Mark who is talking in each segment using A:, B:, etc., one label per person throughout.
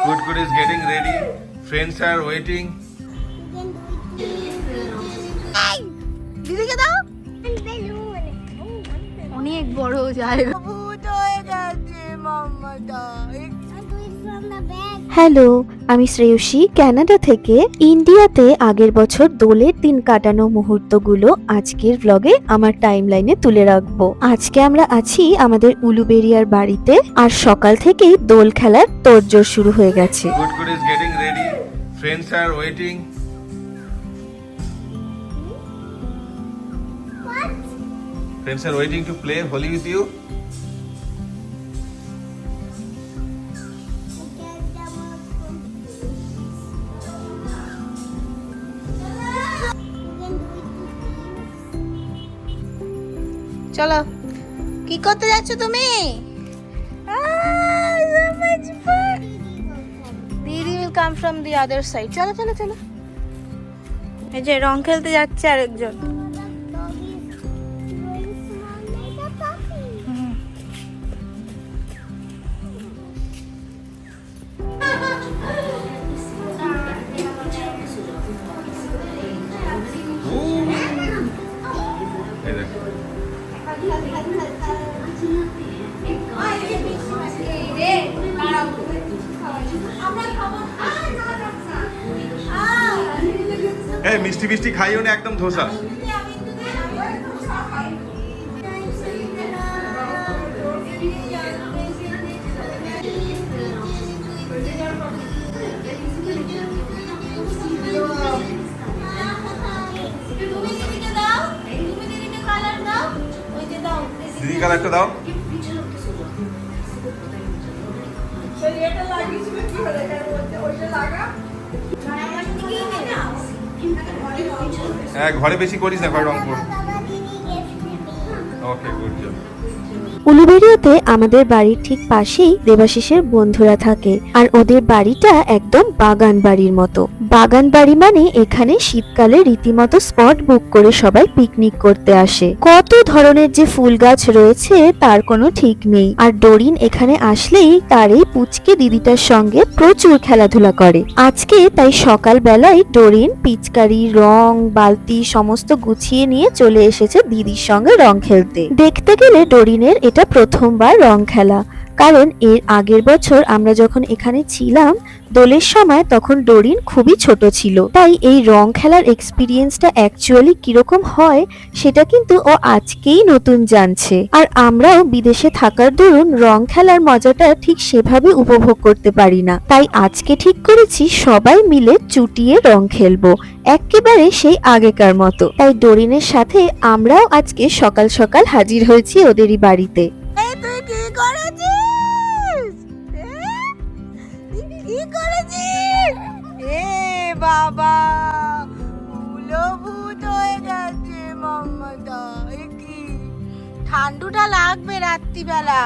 A: Good is getting ready. Friends are waiting.
B: দিদিকে দাও অনেক বড় জায়গা
C: হ্যালো, আমি শ্রেয়সী কানাডা থেকে। ইন্ডিয়াতে আগের বছর দোলের দিন কাটানো মুহূর্তগুলো আজকের ব্লগে আমার টাইমলাইনে তুলে রাখবো। আজকে আমরা আছি আমাদের উলুবেরিয়ার বাড়িতে, আর সকাল থেকেই দোল খেলার তোড়জোড় শুরু হয়ে গেছে।
A: Good is getting ready. Friends are waiting. Friends are waiting to play Holi with you.
B: চলো কি করতে যাচ্ছ তুমি? দিদি will come from the other side. চলো চলো চলো, এই যে রং খেলতে যাচ্ছে আরেকজন।
A: এই দেখো। এই মিষ্টি মিষ্টি খাইও না, একদম ধোসা। দিদি কালারটা দাও। হ্যাঁ, ঘরে বেশি করিস না, ঘরে রং কর। ওকে, গুড জব।
C: উলুবেরিয়াতে আমাদের বাড়ির ঠিক পাশেই দেবাশিসের বন্ধুরা থাকে, আর ওদের বাড়িটা একদম বাগান বাড়ির মতো। বাগান বাড়ি মানে এখানে শীতকালে রীতিমতো স্পট বুক করে সবাই পিকনিক করতে আসে। কত ধরনের যে ফুল গাছ রয়েছে তার কোনো ঠিক নেই। আর ডোরিন এখানে আসলেই তার এই পুচকে দিদিটার সঙ্গে প্রচুর খেলাধুলা করে। আজকে তাই সকাল বেলায় ডোরিন পিচকারি, রং, বালতি সমস্ত গুছিয়ে নিয়ে চলে এসেছে দিদির সঙ্গে রং খেলতে। দেখতে গেলে ডোরিনের এটা প্রথমবার রং খেলা, কারণ এর আগের বছর আমরা যখন এখানে ছিলাম দোলের সময় তখন ডোরিন খুবই ছোট ছিল। তাই এই রং খেলার এক্সপিরিয়েন্সটা অ্যাকচুয়ালি কিরকম হয় সেটা কিন্তু ও আজকেই নতুন জানছে। আর আমরাও বিদেশে থাকার দরুন রং খেলার মজাটা ঠিক সেভাবে উপভোগ করতে পারি না। তাই আজকে ঠিক করেছি সবাই মিলে চুটিয়ে রং খেলবো, একেবারে সেই আগেকার মতো। তাই ডোরিনের সাথে আমরাও আজকে সকাল সকাল হাজির হয়েছি ওদেরই বাড়িতে।
B: তুই কি করেছিস? কি করেছিস? এ বাবা, উলো ভূত হয়ে গেছে মাম্মাটা। এ কি ঠান্ডুটা লাগবে রাত্রিবেলা।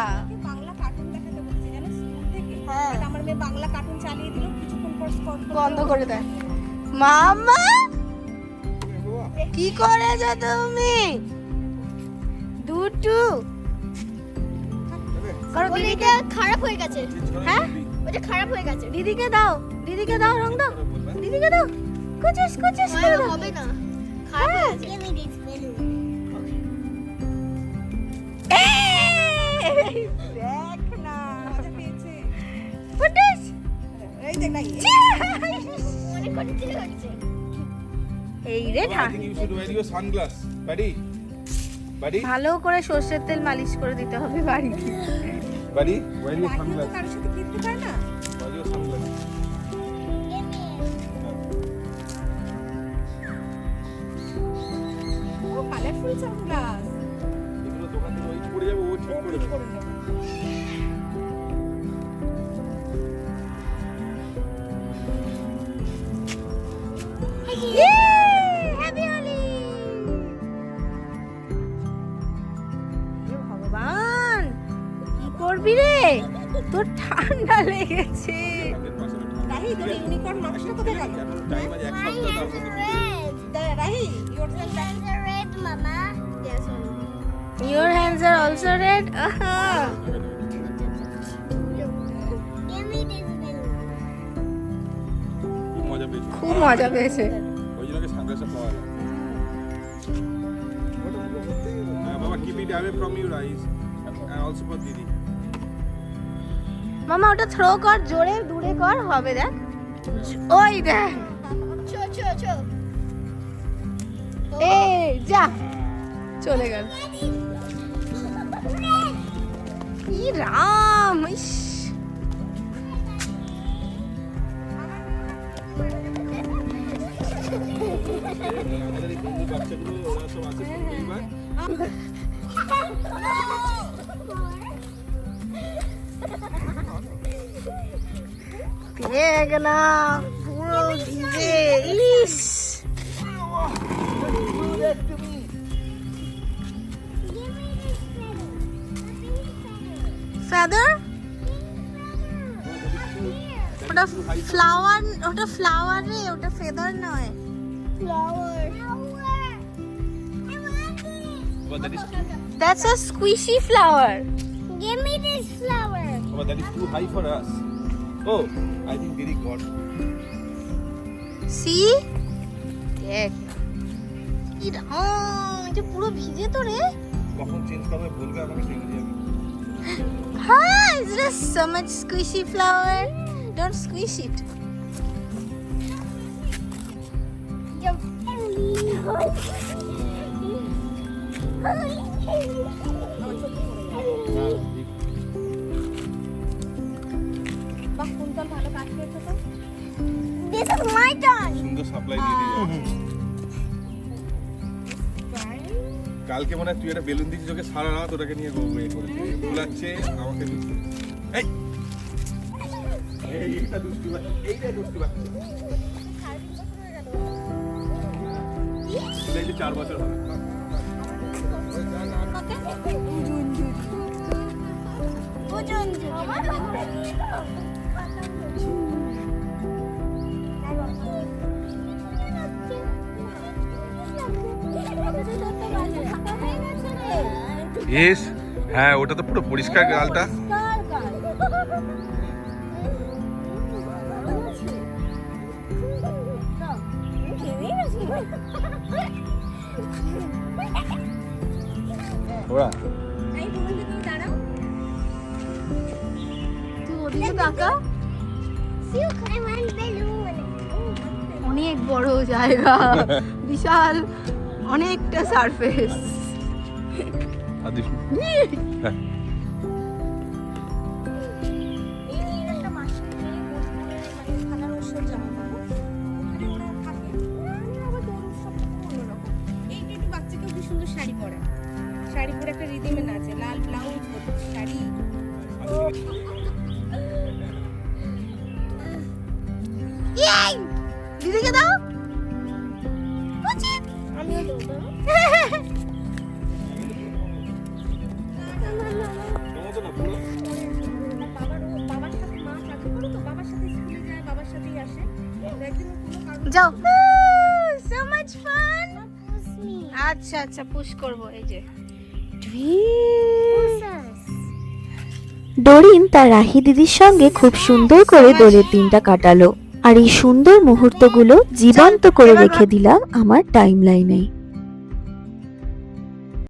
D: বাংলা কার্টুন দেখাতে বলছে জানো স্কুল থেকে।
B: হ্যাঁ,
D: বাট আমার মেয়ে বাংলা কার্টুন চালিয়ে দিল, কিছুক্ষণ পর স্পট
B: বন্ধ করে দেয়। মাম্মা কি করেছো তুমি? দুটু করো, দিদিকে
D: খারাপ হয়ে গেছে।
B: হ্যাঁ,
D: ওটা খারাপ হয়ে গেছে।
B: দিদিকে দাও, দিদিকে দাও, রং দাও, দিদিকে দাও। কুচিস কুচিস করে দাও।
D: হবে না, খারাপ হয়ে গেছে।
B: এই, দেখ না
D: মজা পেয়েছে।
B: ফুটিস।
D: এই দেখ না, অনেক কঠিন হচ্ছে।
B: এই রে
A: I think you should wear your sunglass. Buddy? Buddy?
B: ভালো করে সর্ষের তেল মালিশ করে দিতে হবে বাড়িতে।
A: Buddy? Wear your
D: রাহিও তো
A: sunglass.
D: কারোর সাথে খেলতে পারে না।
A: Wear your sunglass.
D: ও কালারফুল সানগ্লাস
A: এগুলো দোকান থেকে ওই পড়ে যাবে, ও ঠিক করে দেবে।
D: করে নেব।
B: হ্যাপি হোলি। ভগবান, কি করবি রে? তোর ঠান্ডা লেগেছে।
D: রাহি তোর ইউনিকর্ন মাস্কটা কোথায় গেল?
A: টাইম আজ এক সপ্তাহ তার মধ্যে
D: Rahi your
E: red, Mama.
D: Yes.
B: Your hands are also red.
E: Give me this balloon.
A: পেয়েছে।
B: খুব মজা পেয়েছে।
A: ওই জন্য সানগ্লাসটা পাওয়া যায়। হ্যাঁ বাবা, keep it away from your eyes and also for দিদি।
B: মামা ওটা থ্রো কর, জোরে দূরে কর, হবে দেখ। ওই দেখ,
E: Cho, cho, cho.
B: এই যা চলে গেল। ই রাম, ইস
A: আমাদের এই বন্ধু বাচ্চাগুলো ওরা সব আছে পরিবার।
B: দেখ না পুরো ভিজে, ইস ফেদার, ওটা ফ্লাওয়ার, ওটা ফ্লাওয়ার রে, ওটা ফেদার নয়।
E: Flower.
A: But that is
B: That's a squishy flower.
E: Give me this flower.
A: but that is too high for us. Oh, I think Didi got.
B: See? দেখ ই রাম, এটা পুরো ভিজে তো রে।
A: কখন চেঞ্জ করবে বলবে আমাকে, সেই অনুযায়ী আমি।
B: Hi, is this so much squishy flower? Don't squish it.
E: This is my turn.
A: সুন্দর সাপ্লাই দিয়ে দিবি। কালকে মনে হয় তুই একটা বেলুন দিচ্ছিস ওকে, সারা রাত ওটাকে নিয়ে ঘুমিয়ে করেছে, ভুলাচ্ছে আমাকে দিচ্ছে। এই এইটা দুষ্টু বাচ্চা, এইটা দুষ্টু বাচ্চা। এই যে 4 বছর হবে। ইয়েস, হ্যাঁ ওটা তো পুরো পরিষ্কার গালটা। ওরা
B: তুই ওদিকে তাকা,
E: You climb on balloon.
B: অনেক বড় জায়গা, বিশাল অনেকটা সারফেস।
A: আদিস
D: শাড়ি পরা, শাড়ি পরে একটা রিদিমে নাচে, লাল ব্লাউজ শাড়ি।
B: এই দিদিকে দাও।
E: আমিও দেবো।
D: বাবার সাথে মা চাকরি করে তো, বাবার সাথে স্কুলে যায়, বাবার সাথেই আসে। একদিন কোনো কারণ
B: যাও। So much fun.
E: Push me.
B: আচ্ছা আচ্ছা, পুশ করব। এই যে
E: Push us.
C: ডরিন তার রাহি দিদির সঙ্গে খুব সুন্দর করে দোলের দিনটা কাটালো। আর এই সুন্দর মুহূর্তগুলো জীবন্ত করে রেখে দিলাম আমার টাইমলাইনে।